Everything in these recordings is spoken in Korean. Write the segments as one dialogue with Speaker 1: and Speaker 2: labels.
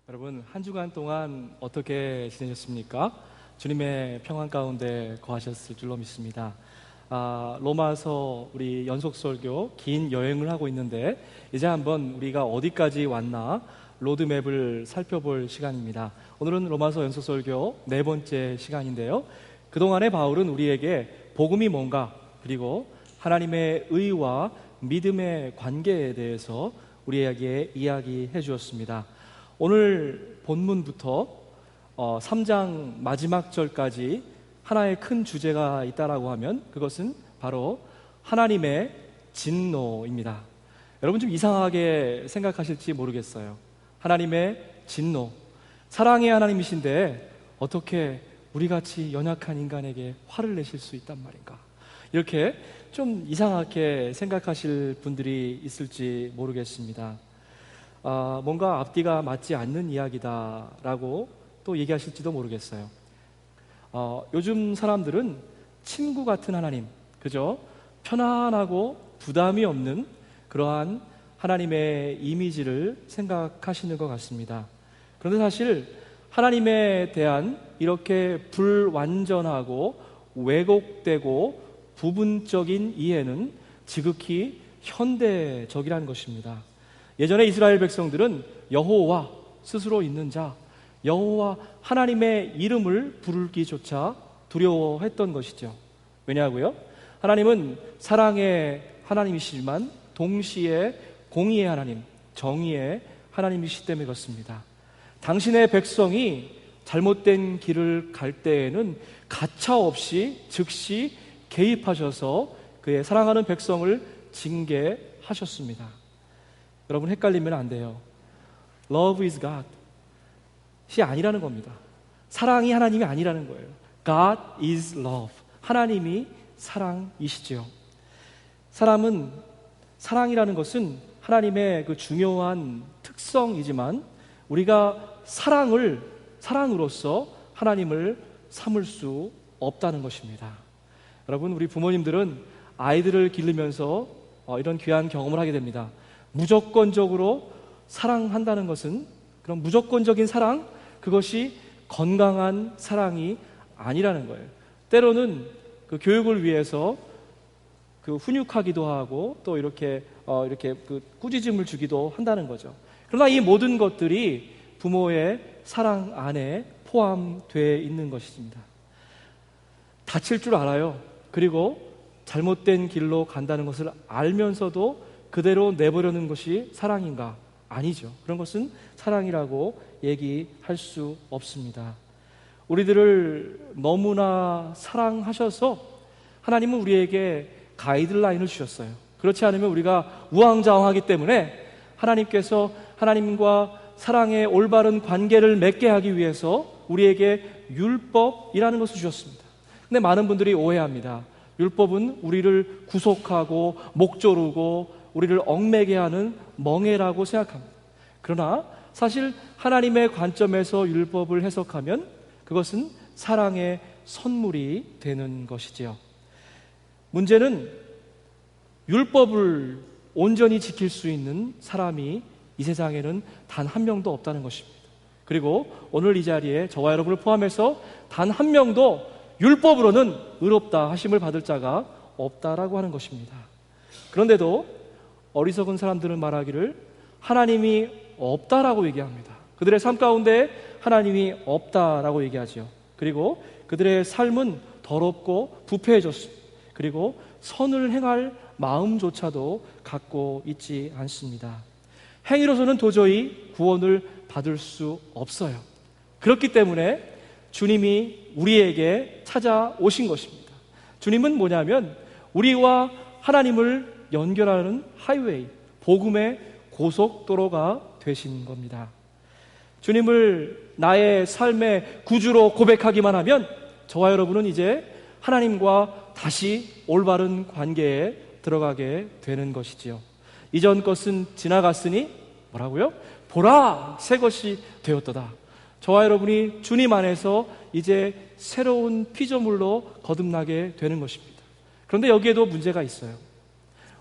Speaker 1: 여러분, 한 주간 동안 어떻게 지내셨습니까? 주님의 평안 가운데 거하셨을 줄로 믿습니다. 로마서 우리 연속설교 긴 여행을 하고 있는데 이제 한번 우리가 어디까지 왔나 로드맵을 살펴볼 시간입니다. 오늘은 로마서 연속설교 네 번째 시간인데요. 그동안에 바울은 우리에게 복음이 뭔가, 그리고 하나님의 의와 믿음의 관계에 대해서 우리에게 이야기해 주었습니다. 오늘 본문부터 3장 마지막 절까지 하나의 큰 주제가 있다라고 하면 그것은 바로 하나님의 진노입니다. 여러분, 좀 이상하게 생각하실지 모르겠어요. 하나님의 진노, 사랑의 하나님이신데 어떻게 우리같이 연약한 인간에게 화를 내실 수 있단 말인가, 이렇게 좀 이상하게 생각하실 분들이 있을지 모르겠습니다. 뭔가 앞뒤가 맞지 않는 이야기다라고 또 얘기하실지도 모르겠어요. 요즘 사람들은 친구 같은 하나님, 그죠? 편안하고 부담이 없는 그러한 하나님의 이미지를 생각하시는 것 같습니다. 그런데 사실 하나님에 대한 이렇게 불완전하고 왜곡되고 부분적인 이해는 지극히 현대적이라는 것입니다. 예전에 이스라엘 백성들은 여호와, 스스로 있는 자, 여호와 하나님의 이름을 부르기조차 두려워했던 것이죠. 왜냐고요? 하나님은 사랑의 하나님이시지만 동시에 공의의 하나님, 정의의 하나님이시기 때문에 그렇습니다. 당신의 백성이 잘못된 길을 갈 때에는 가차없이 즉시 개입하셔서 그의 사랑하는 백성을 징계하셨습니다. 여러분, 헷갈리면 안 돼요. Love is God이 아니라는 겁니다. 사랑이 하나님이 아니라는 거예요. God is love. 하나님이 사랑이시죠. 사랑이라는 것은 하나님의 그 중요한 특성이지만 우리가 사랑으로서 하나님을 삼을 수 없다는 것입니다. 여러분, 우리 부모님들은 아이들을 기르면서 이런 귀한 경험을 하게 됩니다. 무조건적으로 사랑한다는 것은, 그런 무조건적인 사랑, 그것이 건강한 사랑이 아니라는 거예요. 때로는 그 교육을 위해서 그 훈육하기도 하고 또 이렇게 그 꾸짖음을 주기도 한다는 거죠. 그러나 이 모든 것들이 부모의 사랑 안에 포함되어 있는 것입니다. 다칠 줄 알아요. 그리고 잘못된 길로 간다는 것을 알면서도 그대로 내버려는 것이 사랑인가? 아니죠. 그런 것은 사랑이라고 얘기할 수 없습니다. 우리들을 너무나 사랑하셔서 하나님은 우리에게 가이드라인을 주셨어요. 그렇지 않으면 우리가 우왕좌왕하기 때문에 하나님께서 하나님과 사랑의 올바른 관계를 맺게 하기 위해서 우리에게 율법이라는 것을 주셨습니다. 근데 많은 분들이 오해합니다. 율법은 우리를 구속하고 목조르고 우리를 얽매게 하는 멍에라고 생각합니다. 그러나 사실 하나님의 관점에서 율법을 해석하면 그것은 사랑의 선물이 되는 것이지요. 문제는 율법을 온전히 지킬 수 있는 사람이 이 세상에는 단 한 명도 없다는 것입니다. 그리고 오늘 이 자리에 저와 여러분을 포함해서 단 한 명도 율법으로는 의롭다 하심을 받을 자가 없다라고 하는 것입니다. 그런데도 어리석은 사람들은 말하기를 하나님이 없다라고 얘기합니다. 그들의 삶 가운데 하나님이 없다라고 얘기하죠. 그리고 그들의 삶은 더럽고 부패해졌습니다. 그리고 선을 행할 마음조차도 갖고 있지 않습니다. 행위로서는 도저히 구원을 받을 수 없어요. 그렇기 때문에 주님이 우리에게 찾아오신 것입니다. 주님은 뭐냐면 우리와 하나님을 연결하는 하이웨이, 복음의 고속도로가 되신 겁니다. 주님을 나의 삶의 구주로 고백하기만 하면 저와 여러분은 이제 하나님과 다시 올바른 관계에 들어가게 되는 것이지요. 이전 것은 지나갔으니 뭐라고요? 보라, 새 것이 되었도다. 저와 여러분이 주님 안에서 이제 새로운 피조물로 거듭나게 되는 것입니다. 그런데 여기에도 문제가 있어요.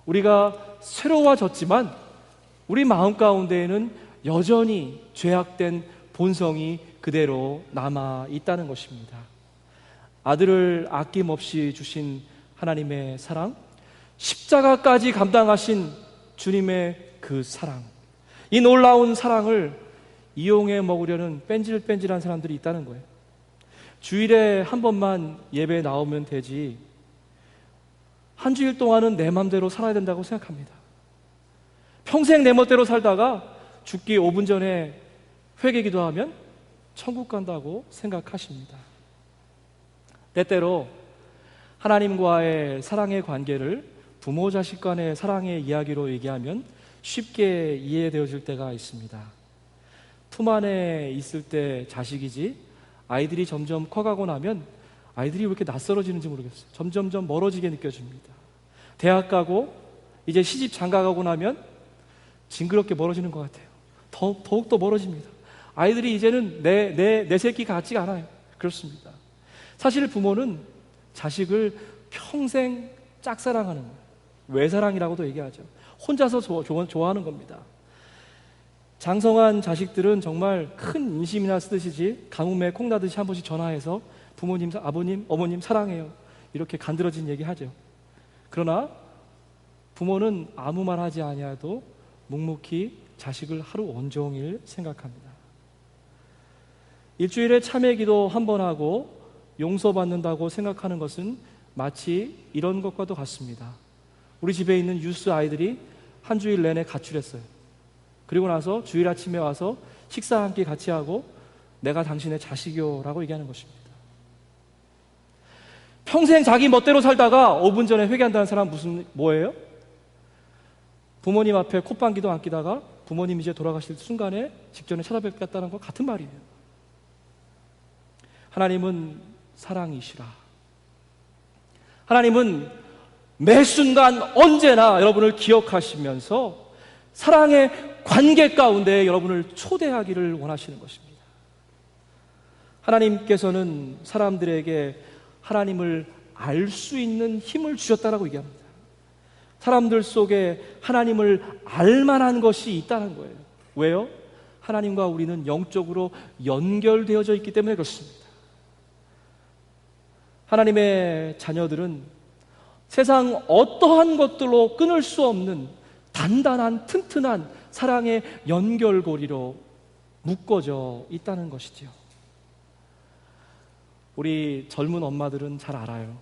Speaker 1: 우리가 새로워졌지만 우리 마음 가운데에는 여전히 죄악된 본성이 그대로 남아 있다는 것입니다. 아들을 아낌없이 주신 하나님의 사랑, 십자가까지 감당하신 주님의 그 사랑, 이 놀라운 사랑을 이용해 먹으려는 뺀질뺀질한 사람들이 있다는 거예요. 주일에 한 번만 예배에 나오면 되지, 한 주일 동안은 내 맘대로 살아야 된다고 생각합니다. 평생 내 멋대로 살다가 죽기 5분 전에 회개 기도하면 천국 간다고 생각하십니다. 때때로 하나님과의 사랑의 관계를 부모 자식 간의 사랑의 이야기로 얘기하면 쉽게 이해되어질 때가 있습니다. 품 안에 있을 때 자식이지 아이들이 점점 커가고 나면 아이들이 왜 이렇게 낯설어지는지 모르겠어요. 점점점 멀어지게 느껴집니다. 대학 가고 이제 시집 장가가고 나면 징그럽게 멀어지는 것 같아요. 더욱더 멀어집니다. 아이들이 이제는 내 새끼 같지가 않아요. 그렇습니다. 사실 부모는 자식을 평생 짝사랑하는 거예요. 외사랑이라고도 얘기하죠. 혼자서 좋아하는 겁니다. 장성한 자식들은 정말 큰 인심이나 쓰듯이지 가뭄에 콩나듯이 한 번씩 전화해서 부모님, 아버님, 어머님 사랑해요, 이렇게 간드러진 얘기하죠. 그러나 부모는 아무 말 하지 아니하도 묵묵히 자식을 하루 온종일 생각합니다. 일주일에 참회 기도 한 번 하고 용서받는다고 생각하는 것은 마치 이런 것과도 같습니다. 우리 집에 있는 유스 아이들이 한 주일 내내 가출했어요. 그리고 나서 주일 아침에 와서 식사 함께 같이 하고 내가 당신의 자식이요 라고 얘기하는 것입니다. 평생 자기 멋대로 살다가 5분 전에 회개한다는 사람 뭐예요? 부모님 앞에 콧방귀도 안 끼다가 부모님 이제 돌아가실 순간에 직전에 찾아뵙겠다는 것 같은 말이에요. 하나님은 사랑이시라. 하나님은 매 순간 언제나 여러분을 기억하시면서 사랑의 관계 가운데 여러분을 초대하기를 원하시는 것입니다. 하나님께서는 사람들에게 하나님을 알 수 있는 힘을 주셨다라고 얘기합니다. 사람들 속에 하나님을 알만한 것이 있다는 거예요. 왜요? 하나님과 우리는 영적으로 연결되어져 있기 때문에 그렇습니다. 하나님의 자녀들은 세상 어떠한 것들로 끊을 수 없는 단단한 튼튼한 사랑의 연결고리로 묶어져 있다는 것이지요. 우리 젊은 엄마들은 잘 알아요.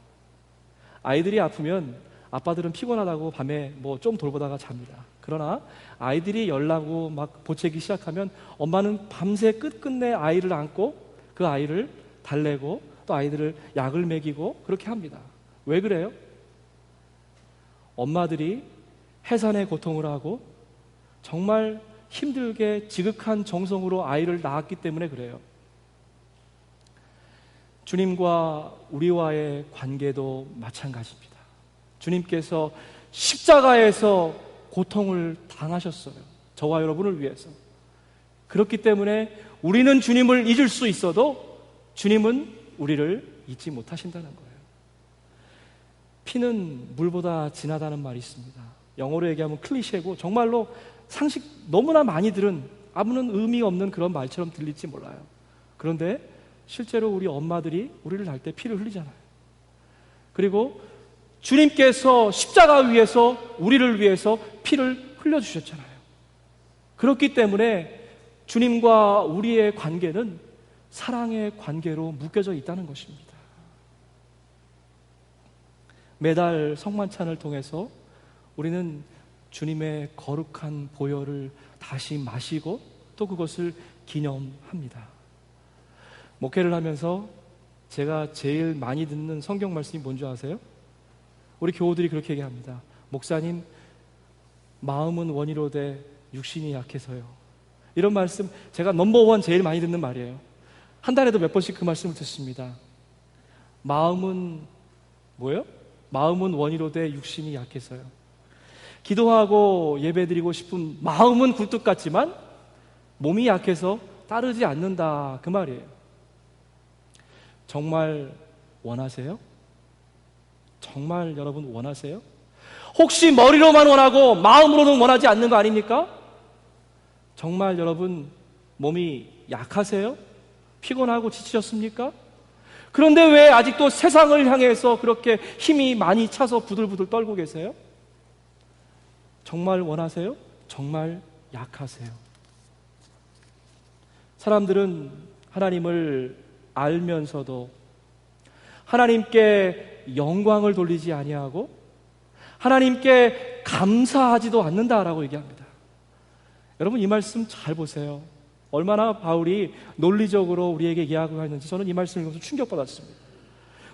Speaker 1: 아이들이 아프면 아빠들은 피곤하다고 밤에 뭐 좀 돌보다가 잡니다. 그러나 아이들이 열나고 막 보채기 시작하면 엄마는 밤새 끝끝내 아이를 안고 그 아이를 달래고 또 아이들을 약을 먹이고 그렇게 합니다. 왜 그래요? 엄마들이 해산의 고통을 하고 정말 힘들게 지극한 정성으로 아이를 낳았기 때문에 그래요. 주님과 우리와의 관계도 마찬가지입니다. 주님께서 십자가에서 고통을 당하셨어요. 저와 여러분을 위해서. 그렇기 때문에 우리는 주님을 잊을 수 있어도 주님은 우리를 잊지 못하신다는 거예요. 피는 물보다 진하다는 말이 있습니다. 영어로 얘기하면 클리셰고 정말로 상식 너무나 많이 들은 아무런 의미 없는 그런 말처럼 들릴지 몰라요. 그런데 실제로 우리 엄마들이 우리를 낳을 때 피를 흘리잖아요. 그리고 주님께서 십자가 위에서 우리를 위해서 피를 흘려주셨잖아요. 그렇기 때문에 주님과 우리의 관계는 사랑의 관계로 묶여져 있다는 것입니다. 매달 성만찬을 통해서 우리는 주님의 거룩한 보혈을 다시 마시고 또 그것을 기념합니다. 목회를 하면서 제가 제일 많이 듣는 성경 말씀이 뭔지 아세요? 우리 교우들이 그렇게 얘기합니다. 목사님, 마음은 원이로되 육신이 약해서요. 이런 말씀 제가 넘버원 제일 많이 듣는 말이에요. 한 달에도 몇 번씩 그 말씀을 듣습니다. 마음은 뭐예요? 마음은 원이로되 육신이 약해서요. 기도하고 예배드리고 싶은 마음은 굴뚝 같지만 몸이 약해서 따르지 않는다, 그 말이에요. 정말 원하세요? 정말 여러분 원하세요? 혹시 머리로만 원하고 마음으로는 원하지 않는 거 아닙니까? 정말 여러분 몸이 약하세요? 피곤하고 지치셨습니까? 그런데 왜 아직도 세상을 향해서 그렇게 힘이 많이 차서 부들부들 떨고 계세요? 정말 원하세요? 정말 약하세요? 사람들은 하나님을 알면서도 하나님께 영광을 돌리지 아니하고 하나님께 감사하지도 않는다라고 얘기합니다. 여러분 이 말씀 잘 보세요. 얼마나 바울이 논리적으로 우리에게 이야기하고 있는지 저는 이 말씀을 읽으면서 충격받았습니다.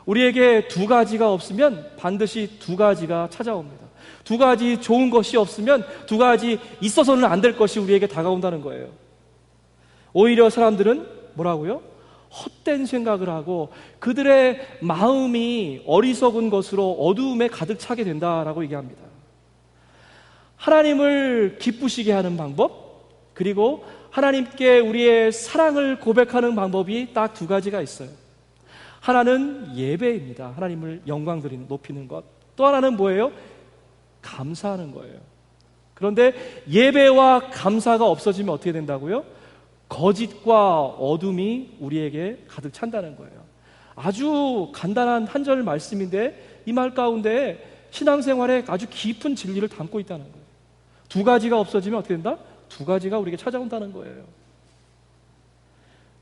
Speaker 1: 우리에게 두 가지가 없으면 반드시 두 가지가 찾아옵니다. 두 가지 좋은 것이 없으면 두 가지 있어서는 안 될 것이 우리에게 다가온다는 거예요. 오히려 사람들은 뭐라고요? 헛된 생각을 하고 그들의 마음이 어리석은 것으로 어두움에 가득 차게 된다라고 얘기합니다. 하나님을 기쁘시게 하는 방법, 그리고 하나님께 우리의 사랑을 고백하는 방법이 딱 두 가지가 있어요. 하나는 예배입니다. 하나님을 영광 드리는, 높이는 것. 또 하나는 뭐예요? 감사하는 거예요. 그런데 예배와 감사가 없어지면 어떻게 된다고요? 거짓과 어둠이 우리에게 가득 찬다는 거예요. 아주 간단한 한 절 말씀인데 이 말 가운데 신앙생활에 아주 깊은 진리를 담고 있다는 거예요. 두 가지가 없어지면 어떻게 된다? 두 가지가 우리에게 찾아온다는 거예요.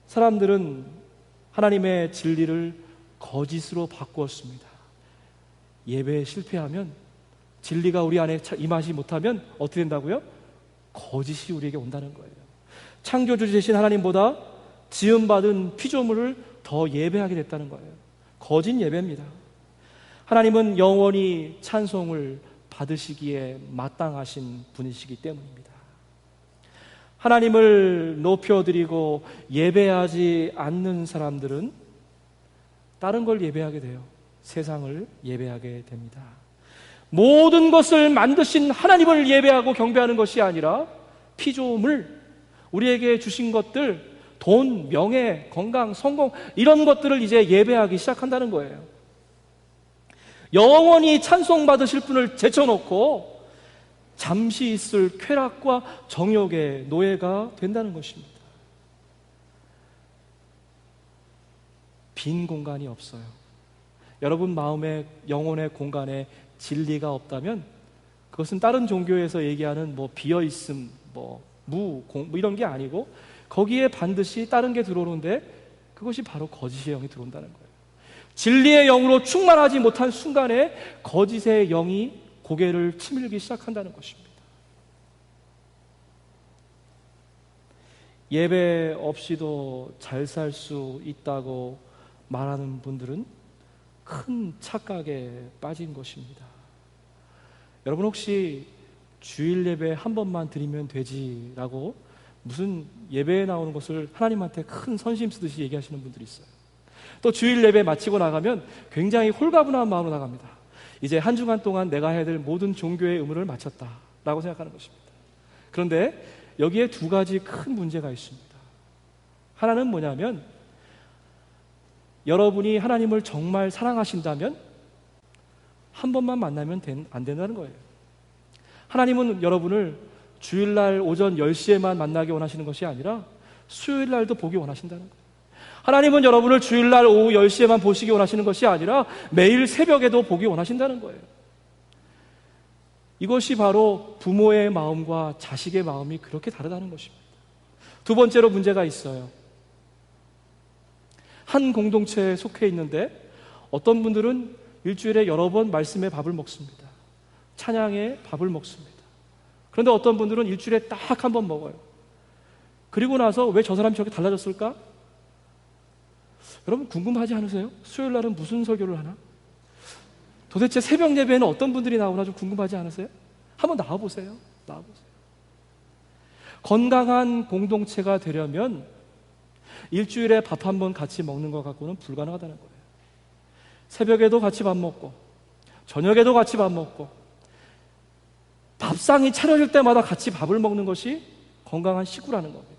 Speaker 1: 사람들은 하나님의 진리를 거짓으로 바꾸었습니다. 예배에 실패하면, 진리가 우리 안에 임하지 못하면 어떻게 된다고요? 거짓이 우리에게 온다는 거예요. 창조주 되신 하나님보다 지음받은 피조물을 더 예배하게 됐다는 거예요. 거짓 예배입니다. 하나님은 영원히 찬송을 받으시기에 마땅하신 분이시기 때문입니다. 하나님을 높여드리고 예배하지 않는 사람들은 다른 걸 예배하게 돼요. 세상을 예배하게 됩니다. 모든 것을 만드신 하나님을 예배하고 경배하는 것이 아니라 피조물, 우리에게 주신 것들, 돈, 명예, 건강, 성공, 이런 것들을 이제 예배하기 시작한다는 거예요. 영원히 찬송받으실 분을 제쳐놓고 잠시 있을 쾌락과 정욕의 노예가 된다는 것입니다. 빈 공간이 없어요. 여러분 마음의, 영혼의 공간에 진리가 없다면 그것은 다른 종교에서 얘기하는 비어있음, 무, 공, 이런 게 아니고 거기에 반드시 다른 게 들어오는데 그것이 바로 거짓의 영이 들어온다는 거예요. 진리의 영으로 충만하지 못한 순간에 거짓의 영이 고개를 치밀기 시작한다는 것입니다. 예배 없이도 잘 살 수 있다고 말하는 분들은 큰 착각에 빠진 것입니다. 여러분 혹시 주일 예배 한 번만 드리면 되지라고 무슨 예배에 나오는 것을 하나님한테 큰 선심 쓰듯이 얘기하시는 분들이 있어요. 또 주일 예배 마치고 나가면 굉장히 홀가분한 마음으로 나갑니다. 이제 한 주간 동안 내가 해야 될 모든 종교의 의무를 마쳤다라고 생각하는 것입니다. 그런데 여기에 두 가지 큰 문제가 있습니다. 하나는 뭐냐면 여러분이 하나님을 정말 사랑하신다면 한 번만 만나면 안 된다는 거예요. 하나님은 여러분을 주일날 오전 10시에만 만나기 원하시는 것이 아니라 수요일날도 보기 원하신다는 거예요. 하나님은 여러분을 주일날 오후 10시에만 보시기 원하시는 것이 아니라 매일 새벽에도 보기 원하신다는 거예요. 이것이 바로 부모의 마음과 자식의 마음이 그렇게 다르다는 것입니다. 두 번째로 문제가 있어요. 한 공동체에 속해 있는데 어떤 분들은 일주일에 여러 번 말씀의 밥을 먹습니다. 찬양의 밥을 먹습니다. 그런데 어떤 분들은 일주일에 딱 한 번 먹어요. 그리고 나서 왜 저 사람이 저렇게 달라졌을까? 여러분 궁금하지 않으세요? 수요일 날은 무슨 설교를 하나? 도대체 새벽 예배에는 어떤 분들이 나오나 좀 궁금하지 않으세요? 한번 나와보세요. 건강한 공동체가 되려면 일주일에 밥 한 번 같이 먹는 것 갖고는 불가능하다는 거예요. 새벽에도 같이 밥 먹고 저녁에도 같이 밥 먹고 밥상이 차려질 때마다 같이 밥을 먹는 것이 건강한 식구라는 겁니다.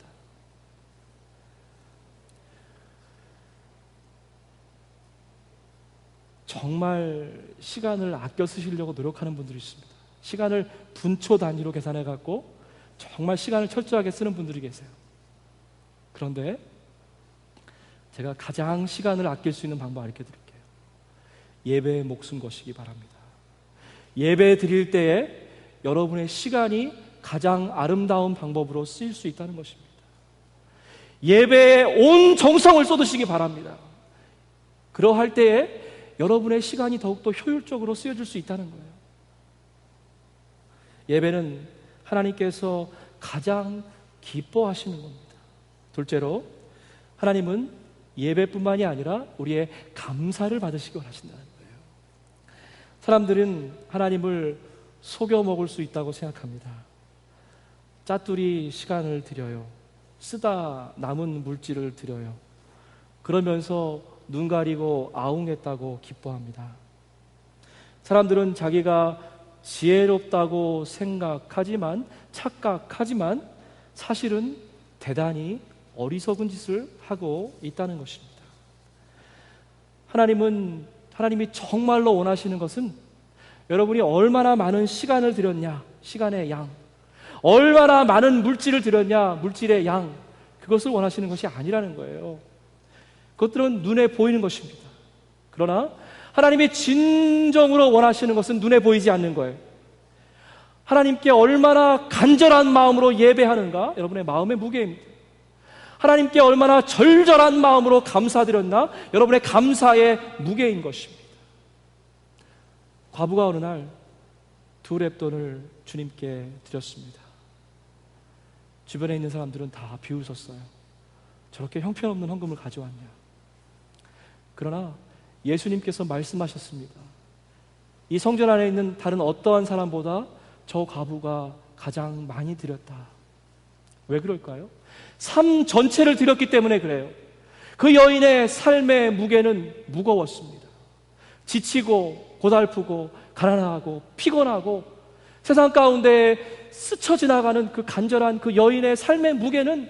Speaker 1: 정말 시간을 아껴 쓰시려고 노력하는 분들이 있습니다. 시간을 분초 단위로 계산해 갖고 정말 시간을 철저하게 쓰는 분들이 계세요. 그런데 제가 가장 시간을 아낄 수 있는 방법 알려드릴게요. 예배에 목숨 거시기 바랍니다. 예배 드릴 때에 여러분의 시간이 가장 아름다운 방법으로 쓰일 수 있다는 것입니다. 예배에 온 정성을 쏟으시기 바랍니다. 그러할 때에 여러분의 시간이 더욱더 효율적으로 쓰여질 수 있다는 거예요. 예배는 하나님께서 가장 기뻐하시는 겁니다. 둘째로, 하나님은 예배뿐만이 아니라 우리의 감사를 받으시기 원하신다는 거예요. 사람들은 하나님을 속여 먹을 수 있다고 생각합니다. 짜투리 시간을 들여요. 쓰다 남은 물질을 드려요. 그러면서 눈 가리고 아웅했다고 기뻐합니다. 사람들은 자기가 지혜롭다고 착각하지만 사실은 대단히 어리석은 짓을 하고 있다는 것입니다. 하나님이 정말로 원하시는 것은 여러분이 얼마나 많은 시간을 들였냐, 시간의 양, 얼마나 많은 물질을 들였냐, 물질의 양, 그것을 원하시는 것이 아니라는 거예요. 그것들은 눈에 보이는 것입니다. 그러나 하나님이 진정으로 원하시는 것은 눈에 보이지 않는 거예요. 하나님께 얼마나 간절한 마음으로 예배하는가, 여러분의 마음의 무게입니다. 하나님께 얼마나 절절한 마음으로 감사드렸나, 여러분의 감사의 무게인 것입니다. 과부가 어느 날 2렙돈을 주님께 드렸습니다. 주변에 있는 사람들은 다 비웃었어요. 저렇게 형편없는 헌금을 가져왔냐. 그러나 예수님께서 말씀하셨습니다. 이 성전 안에 있는 다른 어떠한 사람보다 저 과부가 가장 많이 드렸다. 왜 그럴까요? 삶 전체를 드렸기 때문에 그래요. 그 여인의 삶의 무게는 무거웠습니다. 지치고 고달프고 가난하고 피곤하고 세상 가운데 스쳐 지나가는 그 간절한 그 여인의 삶의 무게는,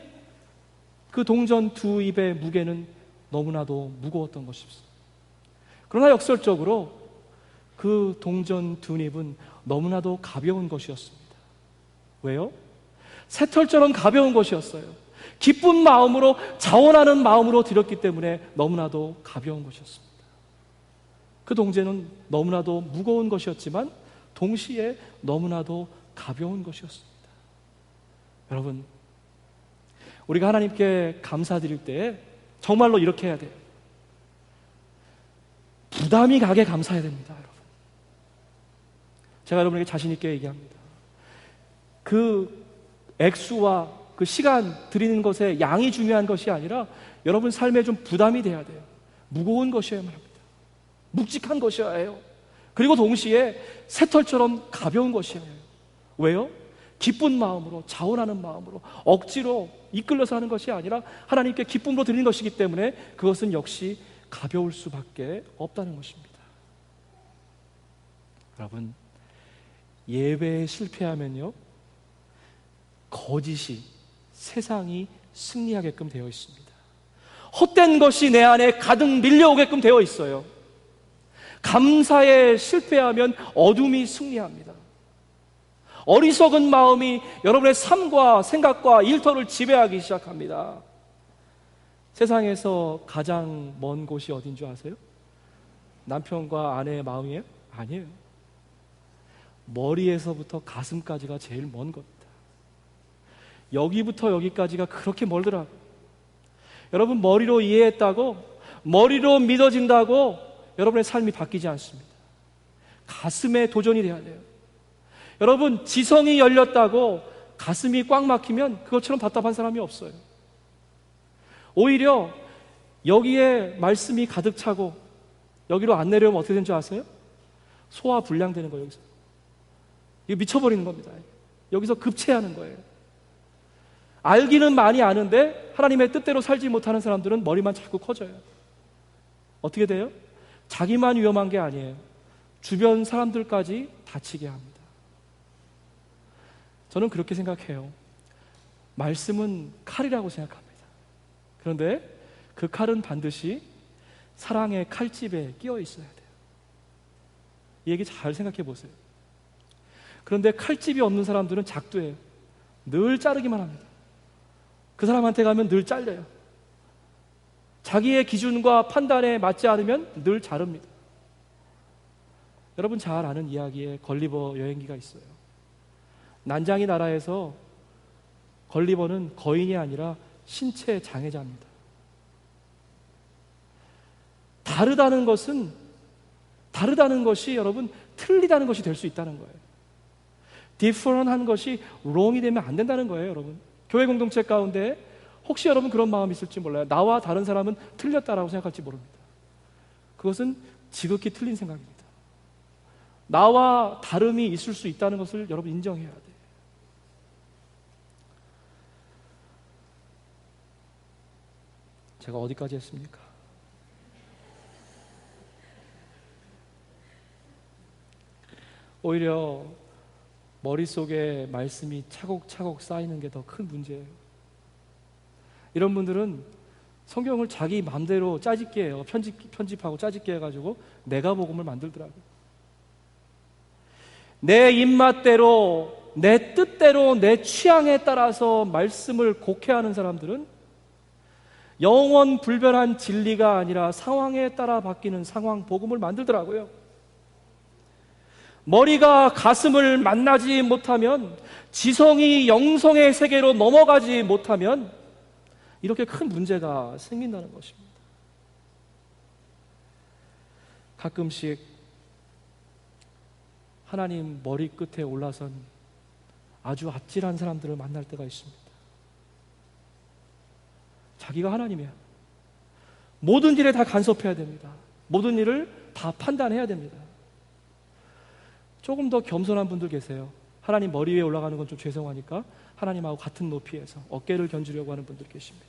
Speaker 1: 그 동전 2입의 무게는 너무나도 무거웠던 것입니다. 그러나 역설적으로 그 동전 2입은 너무나도 가벼운 것이었습니다. 왜요? 새털처럼 가벼운 것이었어요. 기쁜 마음으로, 자원하는 마음으로 드렸기 때문에 너무나도 가벼운 것이었습니다. 그 동전은 너무나도 무거운 것이었지만 동시에 너무나도 가벼운 것이었습니다. 여러분, 우리가 하나님께 감사드릴 때 정말로 이렇게 해야 돼요. 부담이 가게 감사해야 됩니다, 여러분. 제가 여러분에게 자신 있게 얘기합니다. 그 액수와 그 시간 드리는 것에 양이 중요한 것이 아니라 여러분 삶에 좀 부담이 돼야 돼요. 무거운 것이어야만 합니다. 묵직한 것이어야 해요. 그리고 동시에 새털처럼 가벼운 것이어야 해요. 왜요? 기쁜 마음으로, 자원하는 마음으로, 억지로 이끌려서 하는 것이 아니라 하나님께 기쁨으로 드리는 것이기 때문에 그것은 역시 가벼울 수밖에 없다는 것입니다. 여러분, 예배에 실패하면요, 거짓이, 세상이 승리하게끔 되어 있습니다. 헛된 것이 내 안에 가득 밀려오게끔 되어 있어요. 감사에 실패하면 어둠이 승리합니다. 어리석은 마음이 여러분의 삶과 생각과 일터를 지배하기 시작합니다. 세상에서 가장 먼 곳이 어딘 줄 아세요? 남편과 아내의 마음이에요? 아니에요. 머리에서부터 가슴까지가 제일 먼 겁니다. 여기부터 여기까지가 그렇게 멀더라고요. 여러분, 머리로 이해했다고, 머리로 믿어진다고 여러분의 삶이 바뀌지 않습니다. 가슴에 도전이 돼야 돼요. 여러분, 지성이 열렸다고 가슴이 꽉 막히면 그것처럼 답답한 사람이 없어요. 오히려 여기에 말씀이 가득 차고 여기로 안 내려오면 어떻게 되는 줄 아세요? 소화 불량되는 거예요. 여기서 이거 미쳐버리는 겁니다. 여기서 급체하는 거예요. 알기는 많이 아는데 하나님의 뜻대로 살지 못하는 사람들은 머리만 자꾸 커져요. 어떻게 돼요? 자기만 위험한 게 아니에요. 주변 사람들까지 다치게 합니다. 저는 그렇게 생각해요. 말씀은 칼이라고 생각합니다. 그런데 그 칼은 반드시 사랑의 칼집에 끼어 있어야 돼요. 이 얘기 잘 생각해 보세요. 그런데 칼집이 없는 사람들은 작두해요. 늘 자르기만 합니다. 그 사람한테 가면 늘 잘려요. 자기의 기준과 판단에 맞지 않으면 늘 자릅니다. 여러분 잘 아는 이야기에 걸리버 여행기가 있어요. 난장이 나라에서 걸리버는 거인이 아니라 신체 장애자입니다. 다르다는 것이 여러분 틀리다는 것이 될 수 있다는 거예요. different한 것이 wrong이 되면 안 된다는 거예요, 여러분. 교회 공동체 가운데 혹시 여러분 그런 마음이 있을지 몰라요. 나와 다른 사람은 틀렸다라고 생각할지 모릅니다. 그것은 지극히 틀린 생각입니다. 나와 다름이 있을 수 있다는 것을 여러분 인정해야 돼요. 제가 어디까지 했습니까? 오히려 머릿속에 말씀이 차곡차곡 쌓이는 게 더 큰 문제예요. 이런 분들은 성경을 자기 마음대로 짜집게 해요. 편집하고 짜집게 해가지고 내가 복음을 만들더라고요. 내 입맛대로, 내 뜻대로, 내 취향에 따라서 말씀을 곡해하는 사람들은 영원 불변한 진리가 아니라 상황에 따라 바뀌는 상황 복음을 만들더라고요. 머리가 가슴을 만나지 못하면, 지성이 영성의 세계로 넘어가지 못하면 이렇게 큰 문제가 생긴다는 것입니다. 가끔씩 하나님 머리 끝에 올라선 아주 아찔한 사람들을 만날 때가 있습니다. 자기가 하나님이야. 모든 일에 다 간섭해야 됩니다. 모든 일을 다 판단해야 됩니다. 조금 더 겸손한 분들 계세요. 하나님 머리 위에 올라가는 건 좀 죄송하니까 하나님하고 같은 높이에서 어깨를 견주려고 하는 분들 계십니다.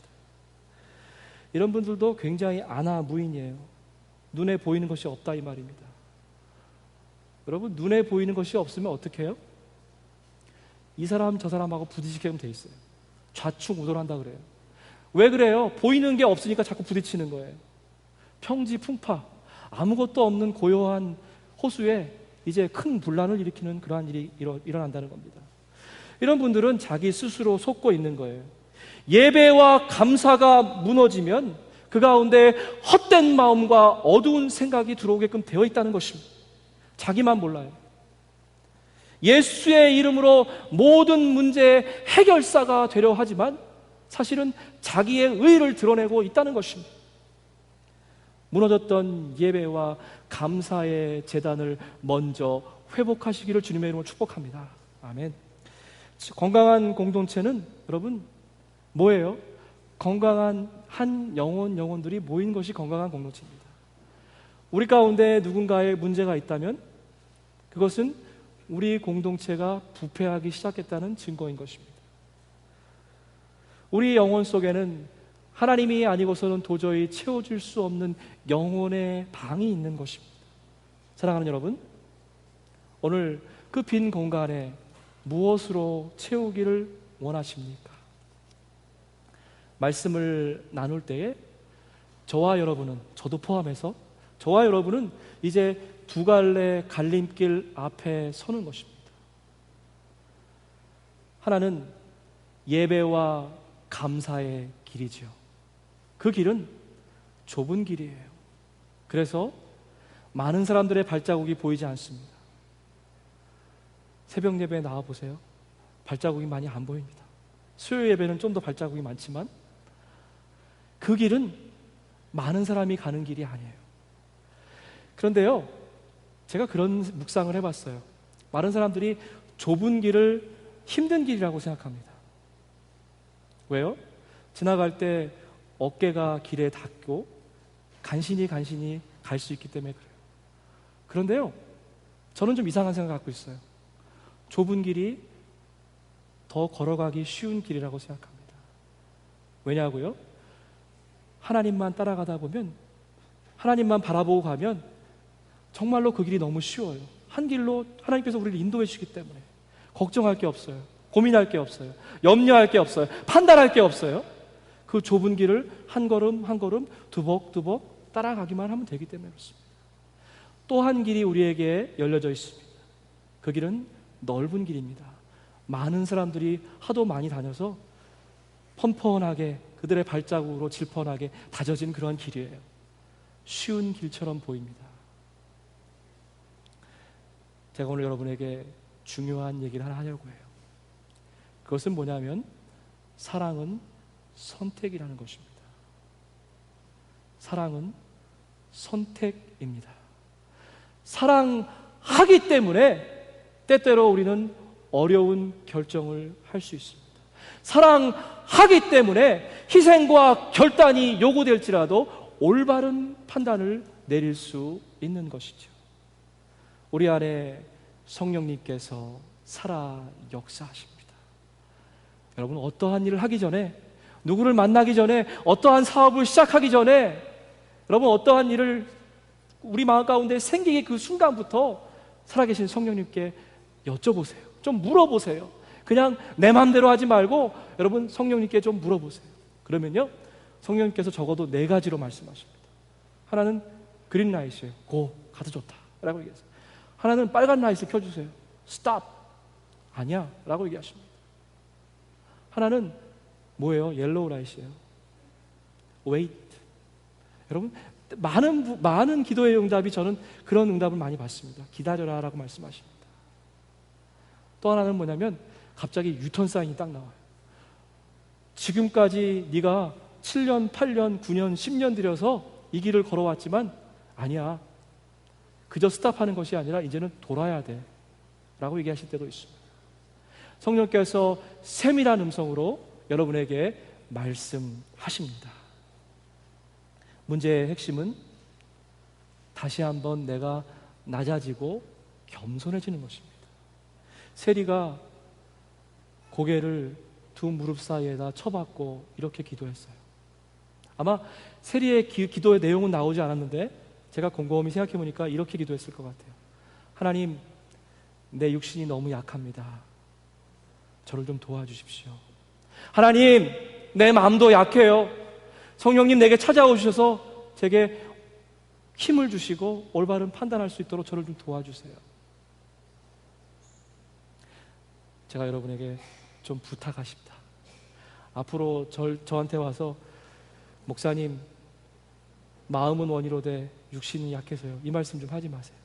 Speaker 1: 이런 분들도 굉장히 아나무인이에요. 눈에 보이는 것이 없다 이 말입니다. 여러분, 눈에 보이는 것이 없으면 어떻게 해요? 이 사람 저 사람하고 부딪히게끔 돼 있어요. 좌충우돌한다 그래요. 왜 그래요? 보이는 게 없으니까 자꾸 부딪히는 거예요. 평지풍파, 아무것도 없는 고요한 호수에 이제 큰 분란을 일으키는 그러한 일이 일어난다는 겁니다. 이런 분들은 자기 스스로 속고 있는 거예요. 예배와 감사가 무너지면 그 가운데 헛된 마음과 어두운 생각이 들어오게끔 되어 있다는 것입니다. 자기만 몰라요. 예수의 이름으로 모든 문제의 해결사가 되려 하지만 사실은 자기의 의의를 드러내고 있다는 것입니다. 무너졌던 예배와 감사의 재단을 먼저 회복하시기를 주님의 이름으로 축복합니다. 아멘. 건강한 공동체는 여러분 뭐예요? 건강한 한 영혼들이 모인 것이 건강한 공동체입니다. 우리 가운데 누군가의 문제가 있다면 그것은 우리 공동체가 부패하기 시작했다는 증거인 것입니다. 우리 영혼 속에는 하나님이 아니고서는 도저히 채워줄 수 없는 영혼의 방이 있는 것입니다. 사랑하는 여러분, 오늘 그 빈 공간에 무엇으로 채우기를 원하십니까? 말씀을 나눌 때에 저와 여러분은, 저도 포함해서 저와 여러분은 이제 두 갈래 갈림길 앞에 서는 것입니다. 하나는 예배와 감사의 길이지요. 그 길은 좁은 길이에요. 그래서 많은 사람들의 발자국이 보이지 않습니다. 새벽 예배에 나와보세요. 발자국이 많이 안 보입니다. 수요 예배는 좀 더 발자국이 많지만 그 길은 많은 사람이 가는 길이 아니에요. 그런데요, 제가 그런 묵상을 해봤어요. 많은 사람들이 좁은 길을 힘든 길이라고 생각합니다. 왜요? 지나갈 때 어깨가 길에 닿고 간신히 갈 수 있기 때문에 그래요. 그런데요, 저는 좀 이상한 생각을 갖고 있어요. 좁은 길이 더 걸어가기 쉬운 길이라고 생각합니다. 왜냐고요? 하나님만 따라가다 보면, 하나님만 바라보고 가면 정말로 그 길이 너무 쉬워요. 한 길로 하나님께서 우리를 인도해 주시기 때문에 걱정할 게 없어요. 고민할 게 없어요. 염려할 게 없어요. 판단할 게 없어요. 그 좁은 길을 한 걸음 한 걸음 두벅두벅 따라가기만 하면 되기 때문에 그렇습니다. 또 한 길이 우리에게 열려져 있습니다. 그 길은 넓은 길입니다. 많은 사람들이 하도 많이 다녀서 펀펀하게 그들의 발자국으로 질펀하게 다져진 그런 길이에요. 쉬운 길처럼 보입니다. 제가 오늘 여러분에게 중요한 얘기를 하나 하려고 해요. 그것은 뭐냐면 사랑은 선택이라는 것입니다. 사랑은 선택입니다. 사랑하기 때문에 때때로 우리는 어려운 결정을 할 수 있습니다. 사랑하기 때문에 희생과 결단이 요구될지라도 올바른 판단을 내릴 수 있는 것이죠. 우리 안에 성령님께서 살아 역사하십니다. 여러분, 어떠한 일을 하기 전에, 누구를 만나기 전에, 어떠한 사업을 시작하기 전에, 여러분 어떠한 일을 우리 마음 가운데 생기기 그 순간부터 살아계신 성령님께 여쭤보세요. 좀 물어보세요. 그냥 내 마음대로 하지 말고 여러분 성령님께 좀 물어보세요. 그러면요, 성령님께서 적어도 4가지로 말씀하십니다. 하나는 그린 라이트예요. 고, 가도 좋다 라고 얘기했어요. 하나는 빨간 라이트 켜주세요. 스탑, 아니야 라고 얘기하십니다. 하나는 뭐예요? 옐로우 라이트예요. 웨이트. 여러분, 많은 기도의 응답이, 저는 그런 응답을 많이 받습니다. 기다려라 라고 말씀하십니다. 또 하나는 뭐냐면 갑자기 유턴 사인이 딱 나와요. 지금까지 네가 7년, 8년, 9년, 10년 들여서 이 길을 걸어왔지만 아니야, 그저 스탑하는 것이 아니라 이제는 돌아야 돼 라고 얘기하실 때도 있습니다. 성령께서 세밀한 음성으로 여러분에게 말씀하십니다. 문제의 핵심은 다시 한번 내가 낮아지고 겸손해지는 것입니다. 세리가 고개를 두 무릎 사이에다 쳐박고 이렇게 기도했어요. 아마 세리의 기도의 내용은 나오지 않았는데 제가 곰곰이 생각해 보니까 이렇게 기도했을 것 같아요. 하나님, 내 육신이 너무 약합니다. 저를 좀 도와주십시오. 하나님, 내 마음도 약해요. 성령님 내게 찾아오셔서 제게 힘을 주시고 올바른 판단할 수 있도록 저를 좀 도와주세요. 제가 여러분에게 좀 부탁하십니다. 앞으로 저한테 와서 목사님, 마음은 원이로되 육신이 약해서요, 이 말씀 좀 하지 마세요.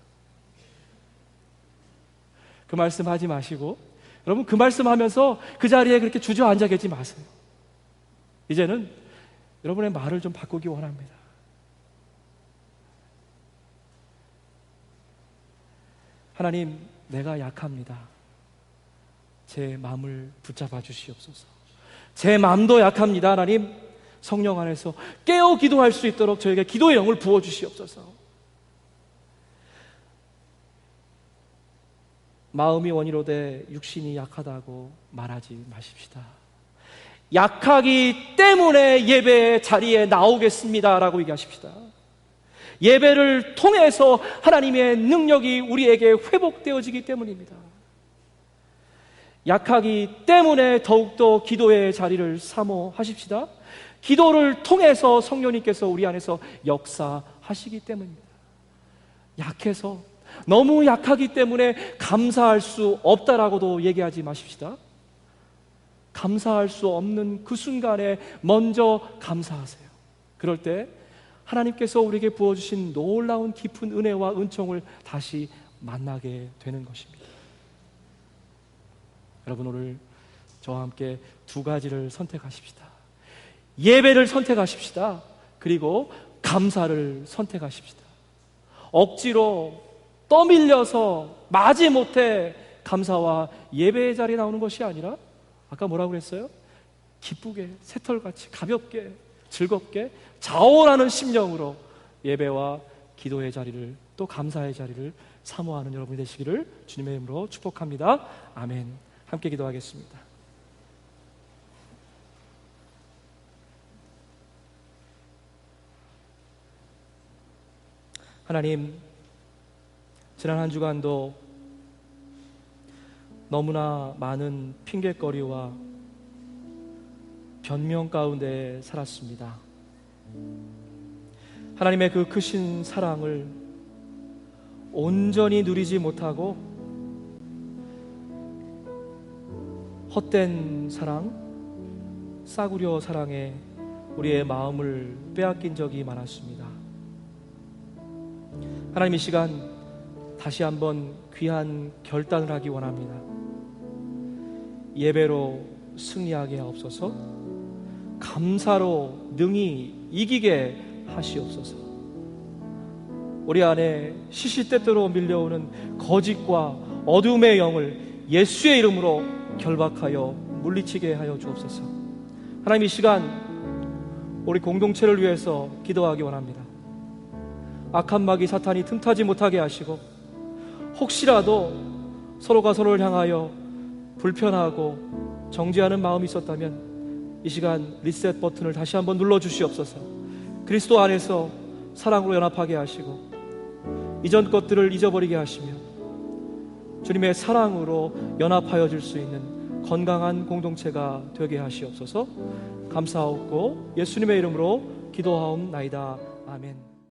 Speaker 1: 그 말씀 하지 마시고 여러분, 그 말씀 하면서 그 자리에 그렇게 주저앉아 계지 마세요. 이제는 여러분의 말을 좀 바꾸기 원합니다. 하나님, 내가 약합니다. 제 마음을 붙잡아 주시옵소서. 제 마음도 약합니다. 하나님, 성령 안에서 깨어 기도할 수 있도록 저에게 기도의 영을 부어 주시옵소서. 마음이 원이로되 육신이 약하다고 말하지 마십시다. 약하기 때문에 예배의 자리에 나오겠습니다 라고 얘기하십시다. 예배를 통해서 하나님의 능력이 우리에게 회복되어지기 때문입니다. 약하기 때문에 더욱더 기도의 자리를 사모하십시다. 기도를 통해서 성령님께서 우리 안에서 역사하시기 때문입니다. 약해서, 너무 약하기 때문에 감사할 수 없다라고도 얘기하지 마십시다. 감사할 수 없는 그 순간에 먼저 감사하세요. 그럴 때 하나님께서 우리에게 부어주신 놀라운 깊은 은혜와 은총을 다시 만나게 되는 것입니다. 여러분, 오늘 저와 함께 2가지를 선택하십시다. 예배를 선택하십시다. 그리고 감사를 선택하십시다. 억지로 떠밀려서 마지못해 감사와 예배의 자리에 나오는 것이 아니라, 아까 뭐라고 그랬어요? 기쁘게, 새털같이 가볍게, 즐겁게 자원하는 심령으로 예배와 기도의 자리를, 또 감사의 자리를 사모하는 여러분이 되시기를 주님의 이름으로 축복합니다. 아멘. 함께 기도하겠습니다. 하나님, 지난 한 주간도 너무나 많은 핑곗거리와 변명 가운데 살았습니다. 하나님의 그 크신 사랑을 온전히 누리지 못하고 헛된 사랑, 싸구려 사랑에 우리의 마음을 빼앗긴 적이 많았습니다. 하나님, 이 시간 다시 한번 귀한 결단을 하기 원합니다. 예배로 승리하게 하옵소서, 감사로 능히 이기게 하시옵소서. 우리 안에 시시때때로 밀려오는 거짓과 어둠의 영을 예수의 이름으로 결박하여 물리치게 하여 주옵소서. 하나님, 이 시간 우리 공동체를 위해서 기도하기 원합니다. 악한 마귀 사탄이 틈타지 못하게 하시고, 혹시라도 서로가 서로를 향하여 불편하고 정죄하는 마음이 있었다면 이 시간 리셋 버튼을 다시 한번 눌러주시옵소서. 그리스도 안에서 사랑으로 연합하게 하시고 이전 것들을 잊어버리게 하시며 주님의 사랑으로 연합하여 줄 수 있는 건강한 공동체가 되게 하시옵소서. 감사하옵고 예수님의 이름으로 기도하옵나이다. 아멘.